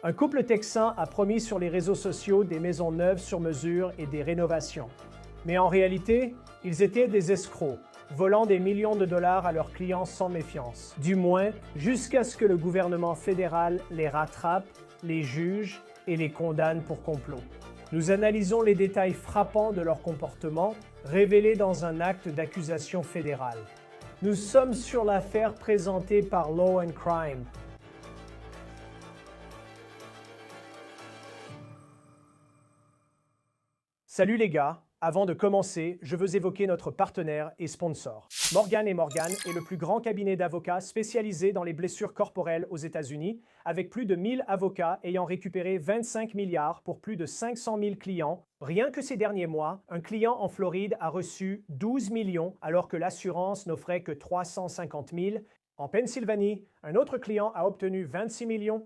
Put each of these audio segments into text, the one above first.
Un couple texan a promis sur les réseaux sociaux des maisons neuves sur mesure et des rénovations. Mais en réalité, ils étaient des escrocs, volant des millions de dollars à leurs clients sans méfiance. Du moins, jusqu'à ce que le gouvernement fédéral les rattrape, les juge et les condamne pour complot. Nous analysons les détails frappants de leur comportement, révélés dans un acte d'accusation fédérale. Nous sommes sur l'affaire présentée par Law & Crime. Salut les gars, avant de commencer, je veux évoquer notre partenaire et sponsor. Morgan & Morgan est le plus grand cabinet d'avocats spécialisé dans les blessures corporelles aux États-Unis, avec plus de 1000 avocats ayant récupéré 25 milliards pour plus de 500 000 clients. Rien que ces derniers mois, un client en Floride a reçu 12 millions alors que l'assurance n'offrait que 350 000. En Pennsylvanie, un autre client a obtenu 26 millions.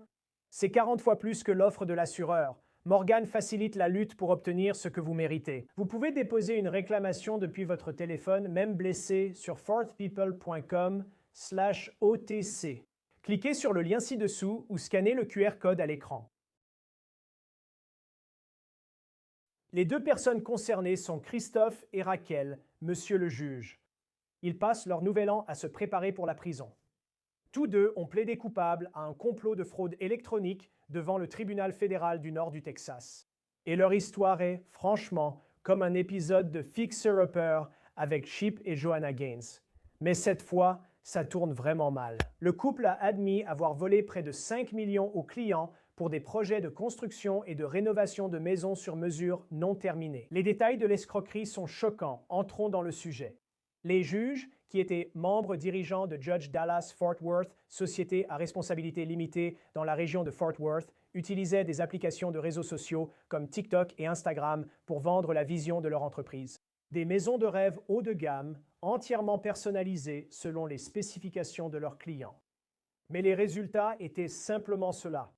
C'est 40 fois plus que l'offre de l'assureur. Morgan facilite la lutte pour obtenir ce que vous méritez. Vous pouvez déposer une réclamation depuis votre téléphone, même blessé, sur fourthpeople.com/OTC. Cliquez sur le lien ci-dessous ou scannez le QR code à l'écran. Les deux personnes concernées sont Christophe et Raquel, monsieur le juge. Ils passent leur nouvel an à se préparer pour la prison. Tous deux ont plaidé coupables à un complot de fraude électronique devant le tribunal fédéral du nord du Texas. Et leur histoire est, franchement, comme un épisode de Fixer Upper avec Chip et Joanna Gaines. Mais cette fois, ça tourne vraiment mal. Le couple a admis avoir volé près de 5 millions aux clients pour des projets de construction et de rénovation de maisons sur mesure non terminés. Les détails de l'escroquerie sont choquants. Entrons dans le sujet. Les juges, qui étaient membres dirigeants de Judge Dallas Fort Worth, société à responsabilité limitée dans la région de Fort Worth, utilisaient des applications de réseaux sociaux comme TikTok et Instagram pour vendre la vision de leur entreprise. Des maisons de rêve haut de gamme, entièrement personnalisées selon les spécifications de leurs clients. Mais les résultats étaient simplement cela.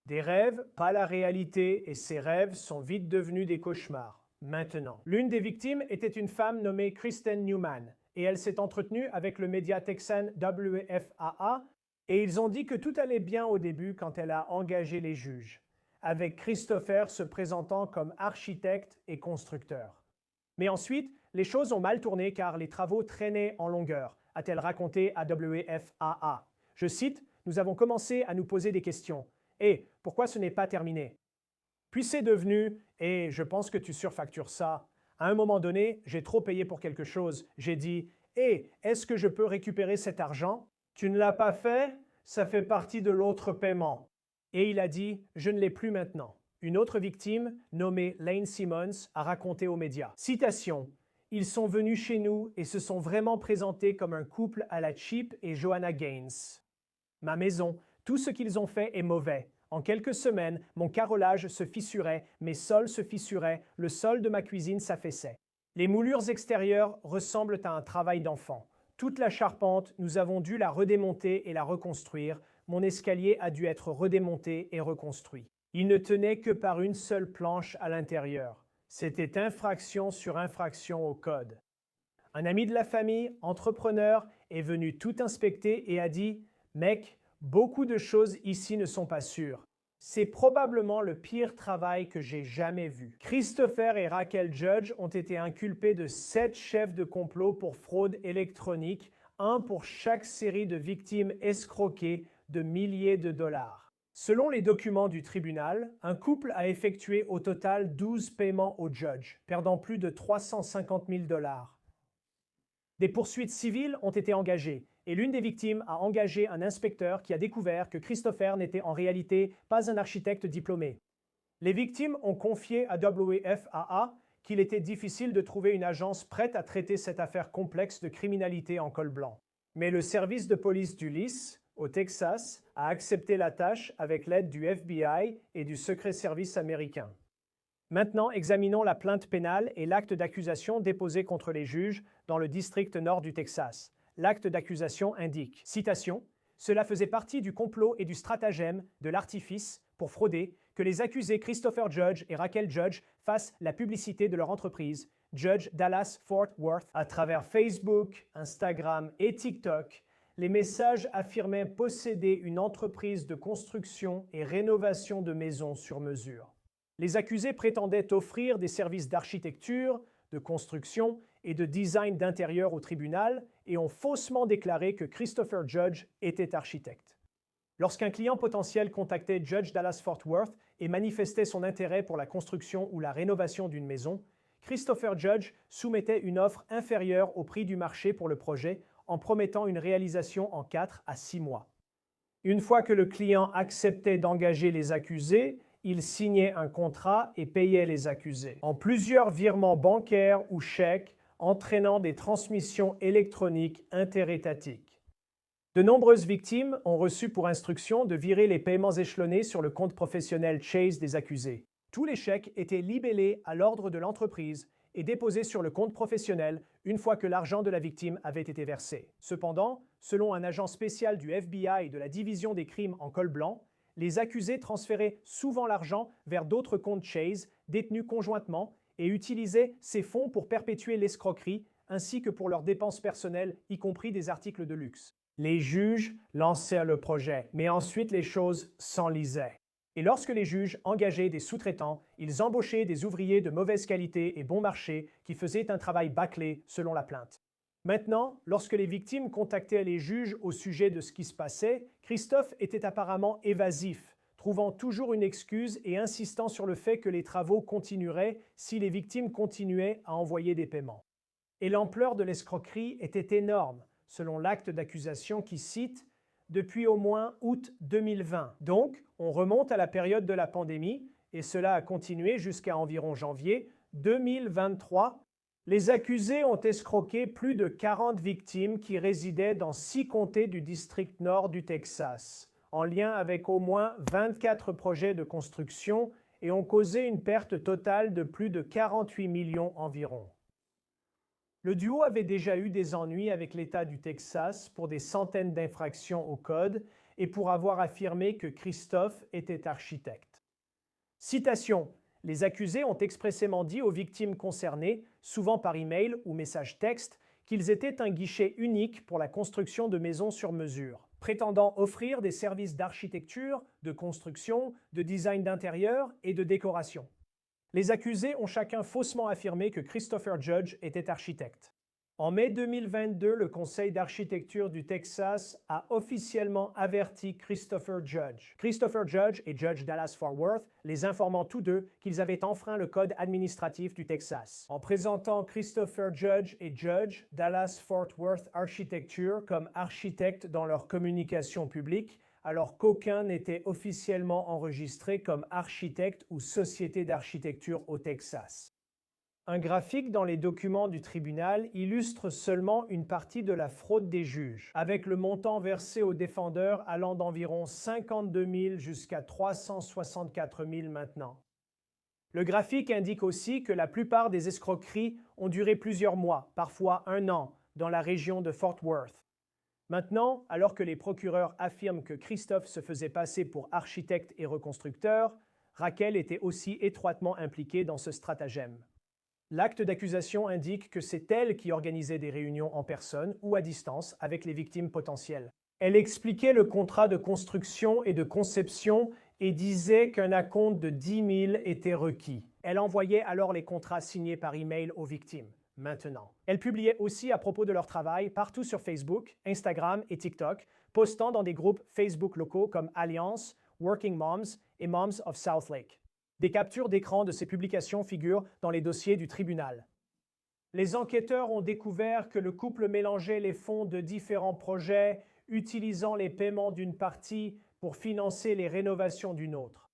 Des rêves, pas la réalité, et ces rêves sont vite devenus des cauchemars. Maintenant, l'une des victimes était une femme nommée Kristen Newman, et elle s'est entretenue avec le média texan WFAA, et ils ont dit que tout allait bien au début quand elle a engagé les juges, avec Christopher se présentant comme architecte et constructeur. Mais ensuite, les choses ont mal tourné car les travaux traînaient en longueur, a-t-elle raconté à WFAA. Je cite, « Nous avons commencé à nous poser des questions. Et pourquoi ce n'est pas terminé? Puis c'est devenu « Et je pense que tu surfactures ça. » À un moment donné, j'ai trop payé pour quelque chose. J'ai dit « Et est-ce que je peux récupérer cet argent? Tu ne l'as pas fait? Ça fait partie de l'autre paiement. » Et il a dit « Je ne l'ai plus maintenant. » Une autre victime, nommée Lane Simmons, a raconté aux médias. Citation. « Ils sont venus chez nous et se sont vraiment présentés comme un couple à la Chip et Joanna Gaines. Ma maison, tout ce qu'ils ont fait est mauvais. En quelques semaines, mon carrelage se fissurait, mes sols se fissuraient, le sol de ma cuisine s'affaissait. Les moulures extérieures ressemblent à un travail d'enfant. Toute la charpente, nous avons dû la redémonter et la reconstruire. Mon escalier a dû être redémonté et reconstruit. Il ne tenait que par une seule planche à l'intérieur. C'était infraction sur infraction au code. Un ami de la famille, entrepreneur, est venu tout inspecter et a dit « Mec, beaucoup de choses ici ne sont pas sûres. C'est probablement le pire travail que j'ai jamais vu. » Christopher et Raquel Judge ont été inculpés de 7 chefs de complot pour fraude électronique, un pour chaque série de victimes escroquées de milliers de dollars. Selon les documents du tribunal, un couple a effectué au total 12 paiements au judge, perdant plus de 350 000 dollars. Des poursuites civiles ont été engagées et l'une des victimes a engagé un inspecteur qui a découvert que Christopher n'était en réalité pas un architecte diplômé. Les victimes ont confié à WFAA qu'il était difficile de trouver une agence prête à traiter cette affaire complexe de criminalité en col blanc. Mais le service de police d'Ulysse, au Texas, a accepté la tâche avec l'aide du FBI et du Secret Service américain. Maintenant, examinons la plainte pénale et l'acte d'accusation déposé contre les juges dans le district nord du Texas. L'acte d'accusation indique, citation, « Cela faisait partie du complot et du stratagème, de l'artifice, pour frauder, que les accusés Christopher Judge et Raquel Judge fassent la publicité de leur entreprise, Judge Dallas Fort Worth, à travers Facebook, Instagram et TikTok, les messages affirmaient posséder une entreprise de construction et rénovation de maisons sur mesure. Les accusés prétendaient offrir des services d'architecture, de construction et de design d'intérieur au tribunal et ont faussement déclaré que Christopher Judge était architecte. Lorsqu'un client potentiel contactait Judge Dallas Fort Worth et manifestait son intérêt pour la construction ou la rénovation d'une maison, Christopher Judge soumettait une offre inférieure au prix du marché pour le projet en promettant une réalisation en 4 à 6 mois. Une fois que le client acceptait d'engager les accusés, il signait un contrat et payait les accusés en plusieurs virements bancaires ou chèques entraînant des transmissions électroniques interétatiques. De nombreuses victimes ont reçu pour instruction de virer les paiements échelonnés sur le compte professionnel Chase des accusés. Tous les chèques étaient libellés à l'ordre de l'entreprise et déposés sur le compte professionnel une fois que l'argent de la victime avait été versé. Cependant, selon un agent spécial du FBI de la division des crimes en col blanc, les accusés transféraient souvent l'argent vers d'autres comptes Chase détenus conjointement et utilisaient ces fonds pour perpétuer l'escroquerie ainsi que pour leurs dépenses personnelles, y compris des articles de luxe. Les juges lancèrent le projet, mais ensuite les choses s'enlisaient. Et lorsque les juges engageaient des sous-traitants, ils embauchaient des ouvriers de mauvaise qualité et bon marché qui faisaient un travail bâclé selon la plainte. Maintenant, lorsque les victimes contactaient les juges au sujet de ce qui se passait, Christophe était apparemment évasif, trouvant toujours une excuse et insistant sur le fait que les travaux continueraient si les victimes continuaient à envoyer des paiements. Et l'ampleur de l'escroquerie était énorme, selon l'acte d'accusation qui cite « depuis au moins août 2020 ». Donc, on remonte à la période de la pandémie et cela a continué jusqu'à environ janvier 2023. Les accusés ont escroqué plus de 40 victimes qui résidaient dans 6 comtés du district nord du Texas, en lien avec au moins 24 projets de construction et ont causé une perte totale de plus de 48 millions environ. Le duo avait déjà eu des ennuis avec l'État du Texas pour des centaines d'infractions au code et pour avoir affirmé que Christophe était architecte. Citation. Les accusés ont expressément dit aux victimes concernées, souvent par email ou message texte, qu'ils étaient un guichet unique pour la construction de maisons sur mesure, prétendant offrir des services d'architecture, de construction, de design d'intérieur et de décoration. Les accusés ont chacun faussement affirmé que Christopher Judge était architecte. En mai 2022, le Conseil d'architecture du Texas a officiellement averti Christopher Judge. Christopher Judge et Judge Dallas Fort Worth, les informant tous deux qu'ils avaient enfreint le code administratif du Texas. En présentant Christopher Judge et Judge Dallas Fort Worth Architecture comme architectes dans leur communication publique, alors qu'aucun n'était officiellement enregistré comme architecte ou société d'architecture au Texas. Un graphique dans les documents du tribunal illustre seulement une partie de la fraude des juges, avec le montant versé aux défendeurs allant d'environ 52 000 jusqu'à 364 000 maintenant. Le graphique indique aussi que la plupart des escroqueries ont duré plusieurs mois, parfois 1 an, dans la région de Fort Worth. Maintenant, alors que les procureurs affirment que Christophe se faisait passer pour architecte et reconstructeur, Raquel était aussi étroitement impliquée dans ce stratagème. L'acte d'accusation indique que c'est elle qui organisait des réunions en personne ou à distance avec les victimes potentielles. Elle expliquait le contrat de construction et de conception et disait qu'un acompte de 10 000 était requis. Elle envoyait alors les contrats signés par email aux victimes. Maintenant. Elle publiait aussi à propos de leur travail partout sur Facebook, Instagram et TikTok, postant dans des groupes Facebook locaux comme Alliance, Working Moms et Moms of Southlake. Des captures d'écran de ces publications figurent dans les dossiers du tribunal. Les enquêteurs ont découvert que le couple mélangeait les fonds de différents projets, utilisant les paiements d'une partie pour financer les rénovations d'une autre.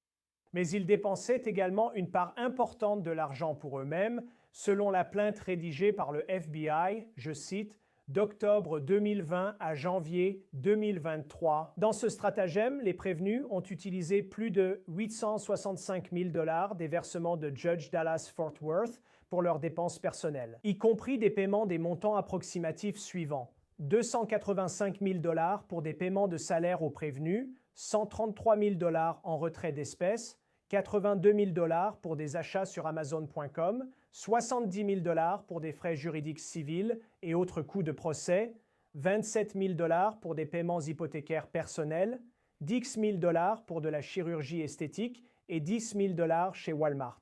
Mais ils dépensaient également une part importante de l'argent pour eux-mêmes, selon la plainte rédigée par le FBI, je cite, d'octobre 2020 à janvier 2023. Dans ce stratagème, les prévenus ont utilisé plus de 865 000 $ des versements de Judge Dallas Fort Worth pour leurs dépenses personnelles, y compris des paiements des montants approximatifs suivants. 285 000 $ pour des paiements de salaire aux prévenus, 133 000 $ en retrait d'espèces, 82 000 $ pour des achats sur Amazon.com, 70 000 $ pour des frais juridiques civils et autres coûts de procès, 27 000 $ pour des paiements hypothécaires personnels, 10 000 $ pour de la chirurgie esthétique et 10 000 $ chez Walmart.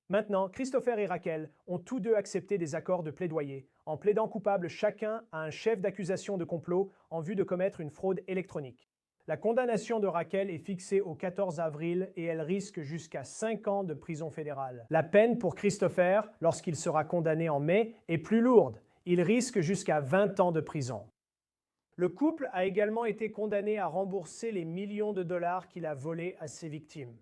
Maintenant, Christopher et Raquel ont tous deux accepté des accords de plaidoyer, en plaidant coupable chacun à un chef d'accusation de complot en vue de commettre une fraude électronique. La condamnation de Raquel est fixée au 14 avril et elle risque jusqu'à 5 ans de prison fédérale. La peine pour Christopher, lorsqu'il sera condamné en mai, est plus lourde. Il risque jusqu'à 20 ans de prison. Le couple a également été condamné à rembourser les millions de dollars qu'il a volés à ses victimes.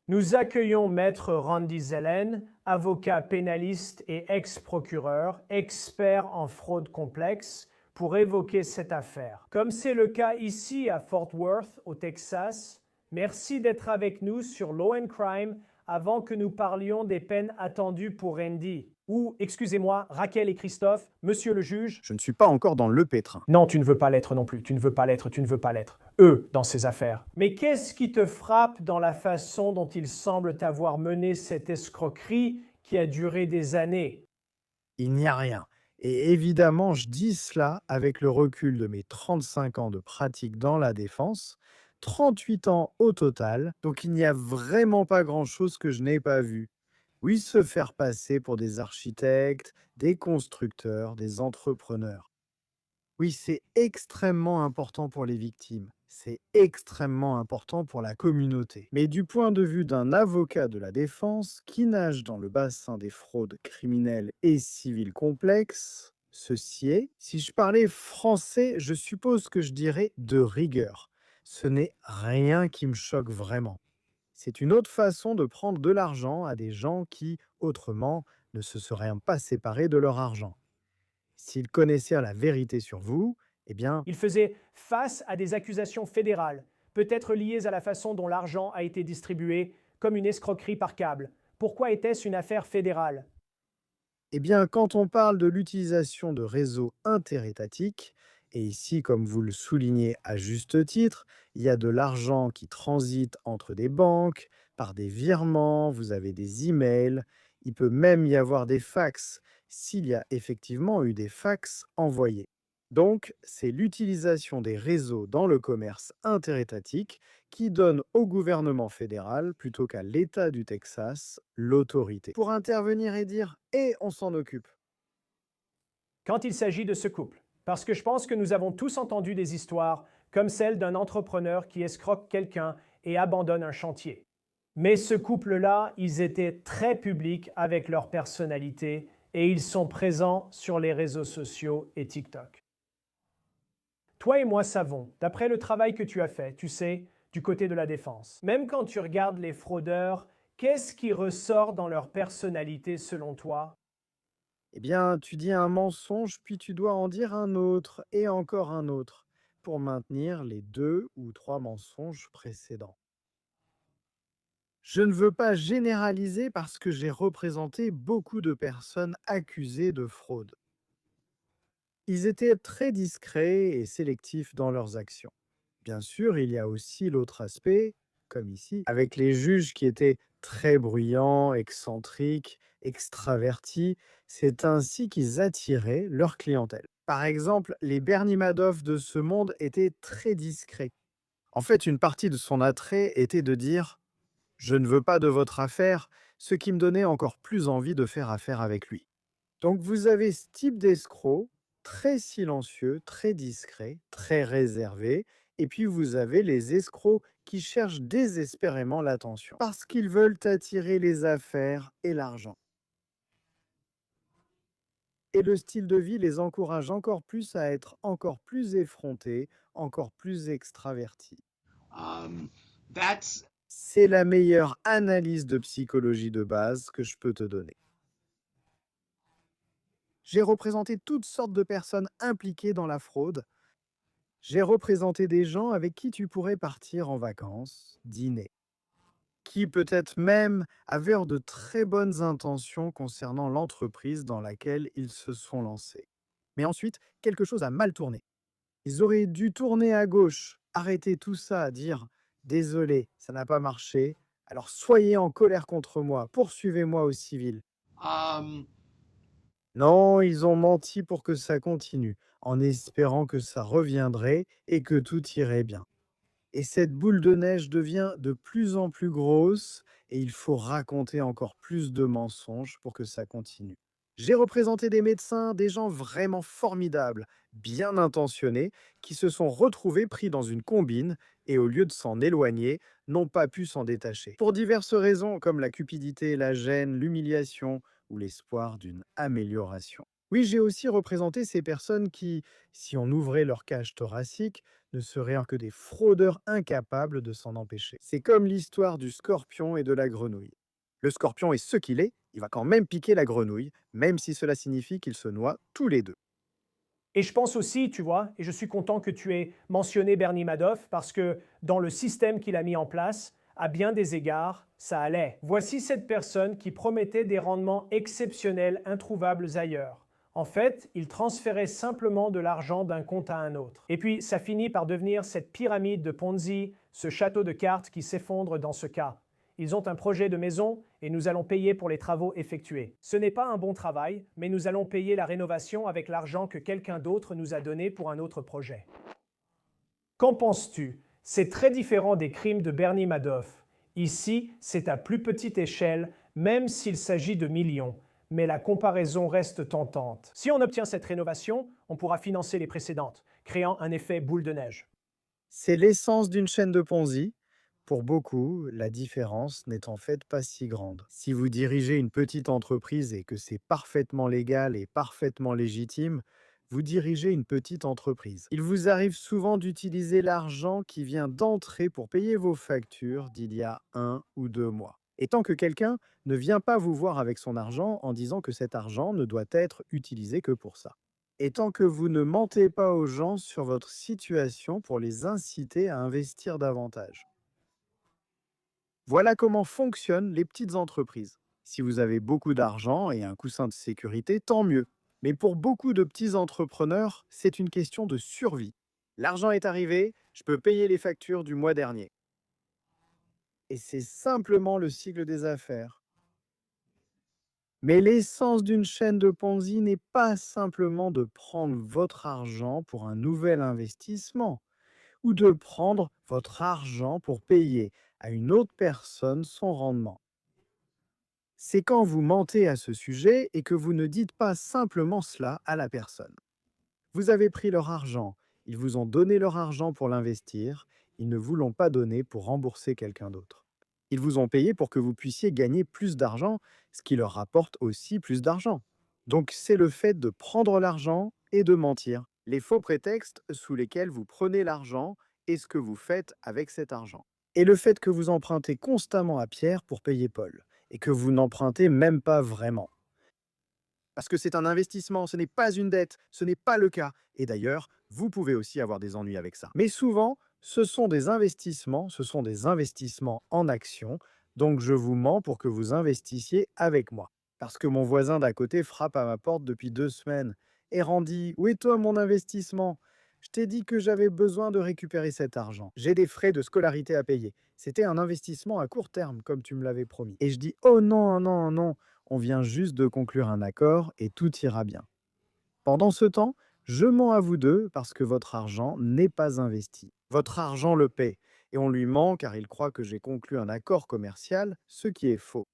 Nous accueillons Maître Randy Zellen, avocat pénaliste et ex-procureur, expert en fraude complexe, pour évoquer cette affaire. Comme c'est le cas ici à Fort Worth, au Texas, merci d'être avec nous sur Law and Crime avant que nous parlions des peines attendues pour Randy. Ou, excusez-moi, Raquel et Christophe, monsieur le juge. Je ne suis pas encore dans le pétrin. Non, tu ne veux pas l'être non plus. Tu ne veux pas l'être, tu ne veux pas l'être. Eux, dans ces affaires. Mais qu'est-ce qui te frappe dans la façon dont ils semblent avoir mené cette escroquerie qui a duré des années? Il n'y a rien. Et évidemment, je dis cela avec le recul de mes 35 ans de pratique dans la défense, 38 ans au total, donc il n'y a vraiment pas grand-chose que je n'ai pas vu. Oui, se faire passer pour des architectes, des constructeurs, des entrepreneurs. Oui, c'est extrêmement important pour les victimes. C'est extrêmement important pour la communauté. Mais du point de vue d'un avocat de la défense qui nage dans le bassin des fraudes criminelles et civiles complexes, ceci est, si je parlais français, je suppose que je dirais de rigueur. Ce n'est rien qui me choque vraiment. C'est une autre façon de prendre de l'argent à des gens qui, autrement, ne se seraient pas séparés de leur argent. S'ils connaissaient la vérité sur vous, eh bien, Il faisait face à des accusations fédérales, peut-être liées à la façon dont l'argent a été distribué, comme une escroquerie par câble. Pourquoi était-ce une affaire fédérale? quand on parle de l'utilisation de réseaux interétatiques, et ici, comme vous le soulignez à juste titre, il y a de l'argent qui transite entre des banques, par des virements, vous avez des emails, il peut même y avoir des fax, s'il y a effectivement eu des fax envoyés. Donc, c'est l'utilisation des réseaux dans le commerce interétatique qui donne au gouvernement fédéral, plutôt qu'à l'État du Texas, l'autorité pour intervenir et dire «Et on s'en occupe». Quand il s'agit de ce couple, parce que je pense que nous avons tous entendu des histoires comme celle d'un entrepreneur qui escroque quelqu'un et abandonne un chantier. Mais ce couple-là, ils étaient très publics avec leur personnalité et ils sont présents sur les réseaux sociaux et TikTok. Toi et moi savons, d'après le travail que tu as fait, tu sais, du côté de la défense, même quand tu regardes les fraudeurs, qu'est-ce qui ressort dans leur personnalité selon toi? Tu dis un mensonge, puis tu dois en dire un autre et encore un autre pour maintenir les 2 ou 3 mensonges précédents. Je ne veux pas généraliser parce que j'ai représenté beaucoup de personnes accusées de fraude. Ils étaient très discrets et sélectifs dans leurs actions. Bien sûr, il y a aussi l'autre aspect, comme ici, avec les juges qui étaient très bruyants, excentriques, extravertis. C'est ainsi qu'ils attiraient leur clientèle. Par exemple, les Bernie Madoff de ce monde étaient très discrets. En fait, une partie de son attrait était de dire «Je ne veux pas de votre affaire», ce qui me donnait encore plus envie de faire affaire avec lui. Donc vous avez ce type d'escroc, très silencieux, très discret, très réservé, et puis vous avez les escrocs qui cherchent désespérément l'attention, parce qu'ils veulent attirer les affaires et l'argent. Et le style de vie les encourage encore plus à être encore plus effrontés, encore plus extravertis. Um, that's C'est la meilleure analyse de psychologie de base que je peux te donner. J'ai représenté toutes sortes de personnes impliquées dans la fraude. J'ai représenté des gens avec qui tu pourrais partir en vacances, dîner, qui peut-être même avaient de très bonnes intentions concernant l'entreprise dans laquelle ils se sont lancés. Mais ensuite, quelque chose a mal tourné. Ils auraient dû tourner à gauche, arrêter tout ça, dire «Désolé, ça n'a pas marché, alors soyez en colère contre moi, poursuivez-moi au civil». um, Non, ils ont menti pour que ça continue, en espérant que ça reviendrait et que tout irait bien. Et cette boule de neige devient de plus en plus grosse et il faut raconter encore plus de mensonges pour que ça continue. J'ai représenté des médecins, des gens vraiment formidables, bien intentionnés, qui se sont retrouvés pris dans une combine et au lieu de s'en éloigner, n'ont pas pu s'en détacher. Pour diverses raisons comme la cupidité, la gêne, l'humiliation ou l'espoir d'une amélioration. Oui, j'ai aussi représenté ces personnes qui, si on ouvrait leur cage thoracique, ne seraient que des fraudeurs incapables de s'en empêcher. C'est comme l'histoire du scorpion et de la grenouille. Le scorpion est ce qu'il est, il va quand même piquer la grenouille, même si cela signifie qu'ils se noient tous les deux. Et je pense aussi, tu vois, et je suis content que tu aies mentionné Bernie Madoff parce que dans le système qu'il a mis en place, à bien des égards, ça allait. Voici cette personne qui promettait des rendements exceptionnels introuvables ailleurs. En fait, il transférait simplement de l'argent d'un compte à un autre. Et puis, ça finit par devenir cette pyramide de Ponzi, ce château de cartes qui s'effondre dans ce cas. Ils ont un projet de maison et nous allons payer pour les travaux effectués. Ce n'est pas un bon travail, mais nous allons payer la rénovation avec l'argent que quelqu'un d'autre nous a donné pour un autre projet. Qu'en penses-tu? C'est très différent des crimes de Bernie Madoff. Ici, c'est à plus petite échelle, même s'il s'agit de millions. Mais la comparaison reste tentante. Si on obtient cette rénovation, on pourra financer les précédentes, créant un effet boule de neige. C'est l'essence d'une chaîne de Ponzi. Pour beaucoup, la différence n'est en fait pas si grande. Si vous dirigez une petite entreprise et que c'est parfaitement légal et parfaitement légitime, vous dirigez une petite entreprise. Il vous arrive souvent d'utiliser l'argent qui vient d'entrer pour payer vos factures d'il y a 1 ou 2 mois. Et tant que quelqu'un ne vient pas vous voir avec son argent en disant que cet argent ne doit être utilisé que pour ça. Et tant que vous ne mentez pas aux gens sur votre situation pour les inciter à investir davantage. Voilà comment fonctionnent les petites entreprises. Si vous avez beaucoup d'argent et un coussin de sécurité, tant mieux. Mais pour beaucoup de petits entrepreneurs, c'est une question de survie. L'argent est arrivé, je peux payer les factures du mois dernier. Et c'est simplement le cycle des affaires. Mais l'essence d'une chaîne de Ponzi n'est pas simplement de prendre votre argent pour un nouvel investissement ou de prendre votre argent pour payer à une autre personne son rendement. C'est quand vous mentez à ce sujet et que vous ne dites pas simplement cela à la personne. Vous avez pris leur argent, ils vous ont donné leur argent pour l'investir, ils ne vous l'ont pas donné pour rembourser quelqu'un d'autre. Ils vous ont payé pour que vous puissiez gagner plus d'argent, ce qui leur rapporte aussi plus d'argent. Donc c'est le fait de prendre l'argent et de mentir. Les faux prétextes sous lesquels vous prenez l'argent et ce que vous faites avec cet argent. Et le fait que vous empruntez constamment à Pierre pour payer Paul et que vous n'empruntez même pas vraiment. Parce que c'est un investissement, ce n'est pas une dette, ce n'est pas le cas. Et d'ailleurs, vous pouvez aussi avoir des ennuis avec ça. Mais souvent, ce sont des investissements en actions, donc je vous mens pour que vous investissiez avec moi. Parce que mon voisin d'à côté frappe à ma porte depuis 2 semaines. Et Randy, où est toi mon investissement? Je t'ai dit que j'avais besoin de récupérer cet argent. J'ai des frais de scolarité à payer. C'était un investissement à court terme, comme tu me l'avais promis. Et je dis, oh non, non, non, on vient juste de conclure un accord et tout ira bien. Pendant ce temps, je mens à vous deux parce que votre argent n'est pas investi. Votre argent le paie et on lui ment car il croit que j'ai conclu un accord commercial, ce qui est faux.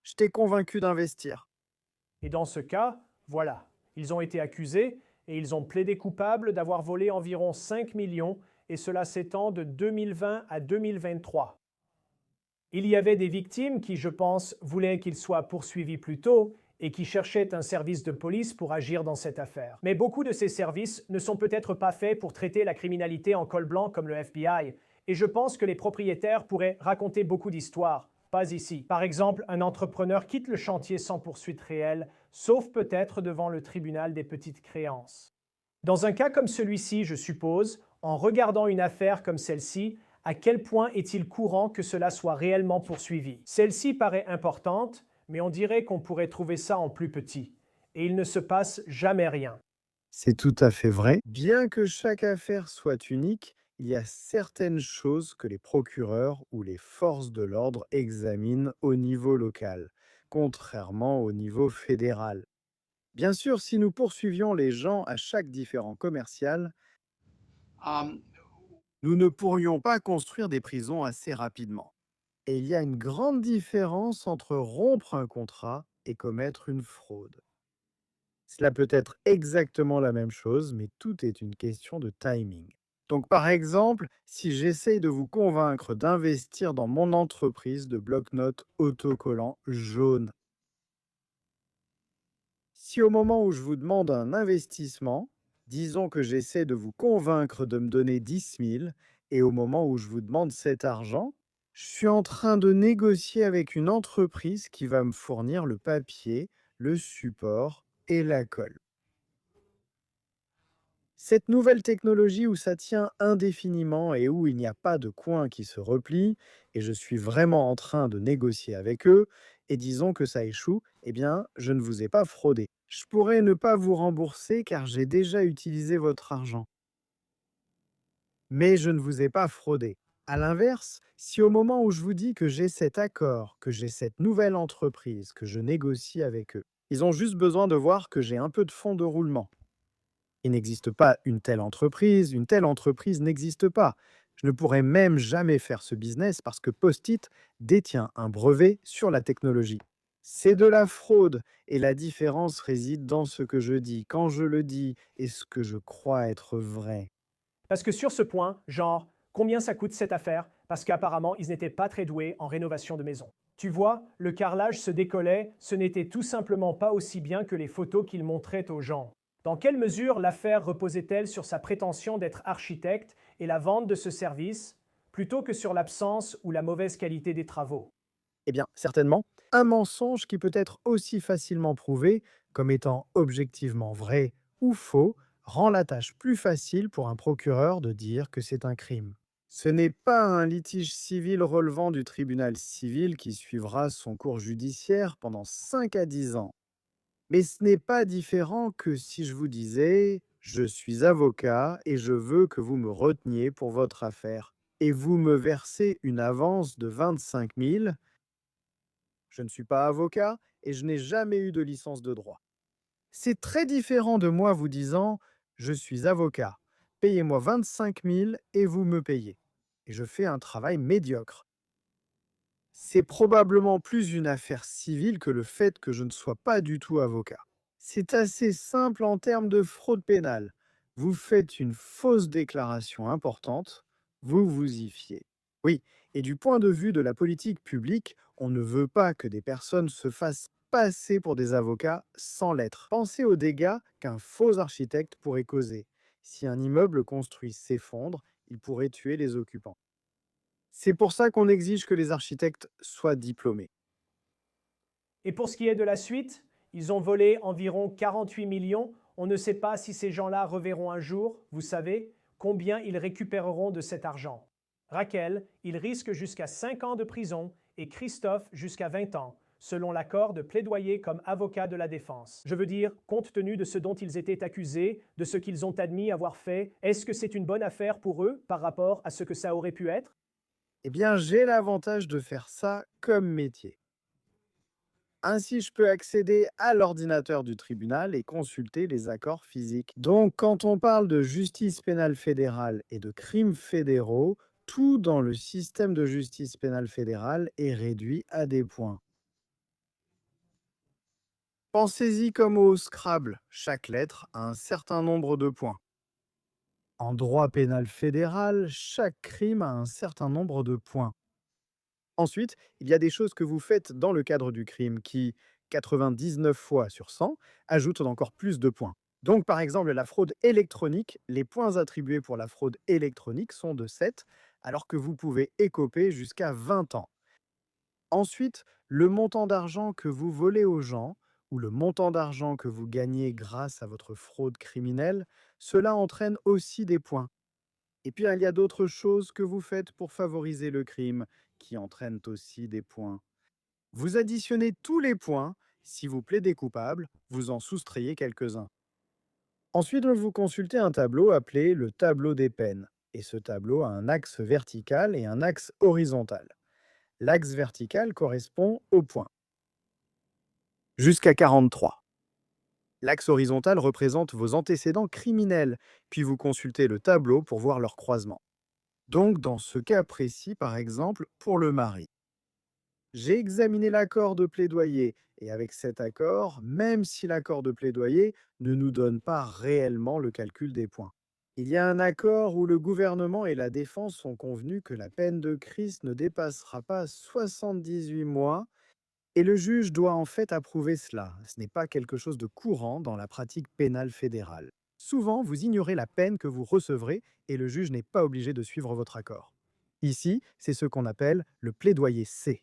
Je t'ai convaincu d'investir. Et dans ce cas, voilà, ils ont été accusés et ils ont plaidé coupables d'avoir volé environ 5 millions et cela s'étend de 2020 à 2023. Il y avait des victimes qui, je pense, voulaient qu'ils soient poursuivis plus tôt et qui cherchaient un service de police pour agir dans cette affaire. Mais beaucoup de ces services ne sont peut-être pas faits pour traiter la criminalité en col blanc comme le FBI, et je pense que les propriétaires pourraient raconter beaucoup d'histoires. Pas ici. Par exemple, un entrepreneur quitte le chantier sans poursuite réelle, sauf peut-être devant le tribunal des petites créances. Dans un cas comme celui-ci, je suppose, en regardant une affaire comme celle-ci, à quel point est-il courant que cela soit réellement poursuivi? Celle-ci paraît importante, mais on dirait qu'on pourrait trouver ça en plus petit. Et il ne se passe jamais rien. C'est tout à fait vrai. Bien que chaque affaire soit unique, il y a certaines choses que les procureurs ou les forces de l'ordre examinent au niveau local, contrairement au niveau fédéral. Bien sûr, si nous poursuivions les gens à chaque différend commercial, Um, nous ne pourrions pas construire des prisons assez rapidement. Et il y a une grande différence entre rompre un contrat et commettre une fraude. Cela peut être exactement la même chose, mais tout est une question de timing. Donc par exemple, si j'essaye de vous convaincre d'investir dans mon entreprise de bloc-notes autocollants jaunes, si au moment où je vous demande un investissement, disons que j'essaie de vous convaincre de me donner 10 000, et au moment où je vous demande cet argent, je suis en train de négocier avec une entreprise qui va me fournir le papier, le support et la colle. Cette nouvelle technologie où ça tient indéfiniment et où il n'y a pas de coin qui se replie, et je suis vraiment en train de négocier avec eux, et disons que ça échoue, eh bien, je ne vous ai pas fraudé. Je pourrais ne pas vous rembourser car j'ai déjà utilisé votre argent. Mais je ne vous ai pas fraudé. À l'inverse, si au moment où je vous dis que j'ai cet accord, que j'ai cette nouvelle entreprise, que je négocie avec eux, ils ont juste besoin de voir que j'ai un peu de fonds de roulement. Il n'existe pas une telle entreprise n'existe pas. Je ne pourrais même jamais faire ce business parce que Post-it détient un brevet sur la technologie. C'est de la fraude et la différence réside dans ce que je dis, quand je le dis et ce que je crois être vrai. Parce que sur ce point, genre, combien ça coûte cette affaire? Parce qu'apparemment, ils n'étaient pas très doués en rénovation de maison. Tu vois, le carrelage se décollait, ce n'était tout simplement pas aussi bien que les photos qu'ils montraient aux gens. Dans quelle mesure l'affaire reposait-elle sur sa prétention d'être architecte et la vente de ce service, plutôt que sur l'absence ou la mauvaise qualité des travaux? Eh bien, certainement, un mensonge qui peut être aussi facilement prouvé comme étant objectivement vrai ou faux rend la tâche plus facile pour un procureur de dire que c'est un crime. Ce n'est pas un litige civil relevant du tribunal civil qui suivra son cours judiciaire pendant 5 à 10 ans. Mais ce n'est pas différent que si je vous disais je suis avocat et je veux que vous me reteniez pour votre affaire et vous me versez une avance de 25 000. Je ne suis pas avocat et je n'ai jamais eu de licence de droit. C'est très différent de moi vous disant je suis avocat, payez-moi 25 000 et vous me payez. Et je fais un travail médiocre. C'est probablement plus une affaire civile que le fait que je ne sois pas du tout avocat. C'est assez simple en termes de fraude pénale. Vous faites une fausse déclaration importante, vous vous y fiez. Oui, et du point de vue de la politique publique, on ne veut pas que des personnes se fassent passer pour des avocats sans l'être. Pensez aux dégâts qu'un faux architecte pourrait causer. Si un immeuble construit s'effondre, il pourrait tuer les occupants. C'est pour ça qu'on exige que les architectes soient diplômés. Et pour ce qui est de la suite, ils ont volé environ 48 millions. On ne sait pas si ces gens-là reverront un jour, vous savez, combien ils récupéreront de cet argent. Raquel, il risque jusqu'à 5 ans de prison et Christophe jusqu'à 20 ans, selon l'accord de plaidoyer comme avocat de la défense. Je veux dire, compte tenu de ce dont ils étaient accusés, de ce qu'ils ont admis avoir fait, est-ce que c'est une bonne affaire pour eux par rapport à ce que ça aurait pu être? Eh bien, j'ai l'avantage de faire ça comme métier. Ainsi, je peux accéder à l'ordinateur du tribunal et consulter les accords physiques. Donc, quand on parle de justice pénale fédérale et de crimes fédéraux, tout dans le système de justice pénale fédérale est réduit à des points. Pensez-y comme au Scrabble, chaque lettre a un certain nombre de points. En droit pénal fédéral, chaque crime a un certain nombre de points. Ensuite, il y a des choses que vous faites dans le cadre du crime qui, 99 fois sur 100, ajoutent encore plus de points. Donc, par exemple, la fraude électronique, les points attribués pour la fraude électronique sont de 7, alors que vous pouvez écoper jusqu'à 20 ans. Ensuite, le montant d'argent que vous volez aux gens ou le montant d'argent que vous gagnez grâce à votre fraude criminelle, cela entraîne aussi des points. Et puis, il y a d'autres choses que vous faites pour favoriser le crime qui entraînent aussi des points. Vous additionnez tous les points. Si vous plaidez coupable, vous en soustrayez quelques-uns. Ensuite, vous consultez un tableau appelé le tableau des peines. Et ce tableau a un axe vertical et un axe horizontal. L'axe vertical correspond aux points. Jusqu'à 43. L'axe horizontal représente vos antécédents criminels, puis vous consultez le tableau pour voir leur croisement. Donc, dans ce cas précis, par exemple, pour le mari, j'ai examiné l'accord de plaidoyer, et avec cet accord, même si l'accord de plaidoyer ne nous donne pas réellement le calcul des points, il y a un accord où le gouvernement et la défense ont convenu que la peine de Christ ne dépassera pas 78 mois, et le juge doit en fait approuver cela. Ce n'est pas quelque chose de courant dans la pratique pénale fédérale. Souvent, vous ignorez la peine que vous recevrez et le juge n'est pas obligé de suivre votre accord. Ici, c'est ce qu'on appelle le plaidoyer C.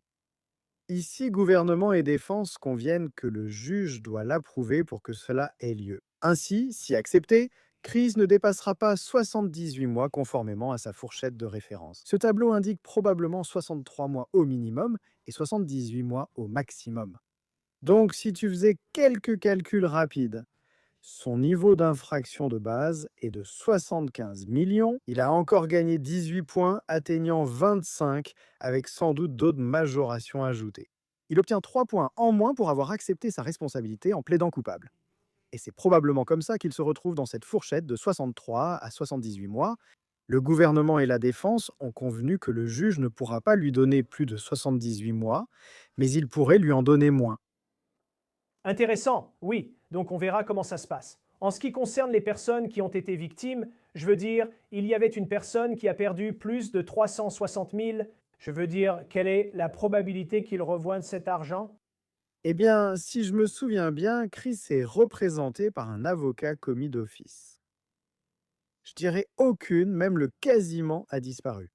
Ici, gouvernement et défense conviennent que le juge doit l'approuver pour que cela ait lieu. Ainsi, si accepté, Chris ne dépassera pas 78 mois conformément à sa fourchette de référence. Ce tableau indique probablement 63 mois au minimum et 78 mois au maximum. Donc, si tu faisais quelques calculs rapides, son niveau d'infraction de base est de 75 millions. Il a encore gagné 18 points, atteignant 25, avec sans doute d'autres majorations ajoutées. Il obtient 3 points en moins pour avoir accepté sa responsabilité en plaidant coupable. Et c'est probablement comme ça qu'il se retrouve dans cette fourchette de 63 à 78 mois. Le gouvernement et la défense ont convenu que le juge ne pourra pas lui donner plus de 78 mois, mais il pourrait lui en donner moins. Intéressant, oui. Donc on verra comment ça se passe. En ce qui concerne les personnes qui ont été victimes, je veux dire, il y avait une personne qui a perdu plus de 360 000. Je veux dire, quelle est la probabilité qu'il revoie cet argent? Eh bien, si je me souviens bien, Chris est représenté par un avocat commis d'office. Je dirais aucune, même le quasiment, a disparu.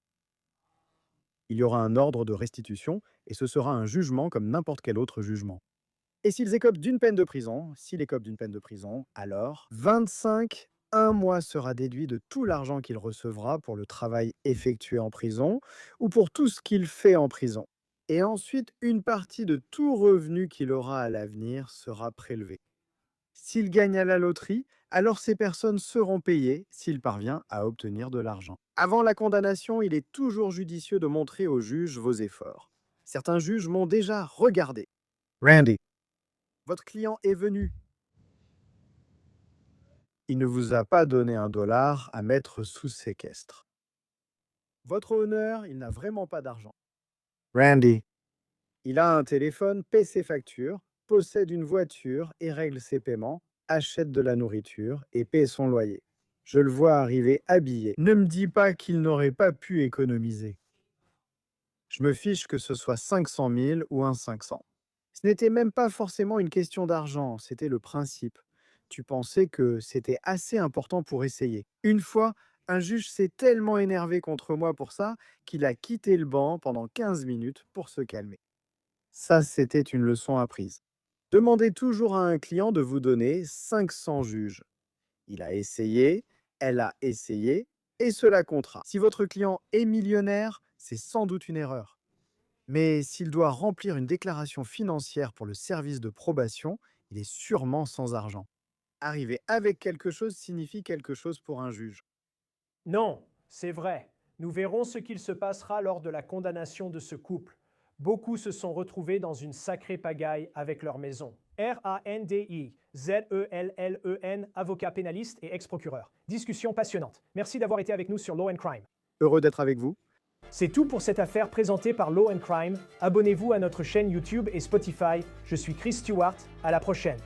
Il y aura un ordre de restitution et ce sera un jugement comme n'importe quel autre jugement. Et s'ils écopent d'une peine de prison, alors 25, un mois sera déduit de tout l'argent qu'il recevra pour le travail effectué en prison ou pour tout ce qu'il fait en prison. Et ensuite, une partie de tout revenu qu'il aura à l'avenir sera prélevée. S'il gagne à la loterie, alors ces personnes seront payées s'il parvient à obtenir de l'argent. Avant la condamnation, il est toujours judicieux de montrer au juge vos efforts. Certains juges m'ont déjà regardé. Randy, votre client est venu. Il ne vous a pas donné $1 à mettre sous séquestre. Votre honneur, il n'a vraiment pas d'argent. Randy, il a un téléphone, paie ses factures, possède une voiture et règle ses paiements, achète de la nourriture et paie son loyer. Je le vois arriver habillé. Ne me dis pas qu'il n'aurait pas pu économiser. Je me fiche que ce soit 500 000 ou un 500. Ce n'était même pas forcément une question d'argent, c'était le principe. Tu pensais que c'était assez important pour essayer. Une fois, un juge s'est tellement énervé contre moi pour ça qu'il a quitté le banc pendant 15 minutes pour se calmer. Ça, c'était une leçon apprise. Demandez toujours à un client de vous donner 500 juges. Il a essayé, elle a essayé, et cela comptera. Si votre client est millionnaire, c'est sans doute une erreur. Mais s'il doit remplir une déclaration financière pour le service de probation, il est sûrement sans argent. Arriver avec quelque chose signifie quelque chose pour un juge. Non, c'est vrai. Nous verrons ce qu'il se passera lors de la condamnation de ce couple. Beaucoup se sont retrouvés dans une sacrée pagaille avec leur maison. Randy Zelllen, avocat pénaliste et ex-procureur. Discussion passionnante. Merci d'avoir été avec nous sur Law and Crime. Heureux d'être avec vous. C'est tout pour cette affaire présentée par Law and Crime. Abonnez-vous à notre chaîne YouTube et Spotify. Je suis Chris Stewart. À la prochaine.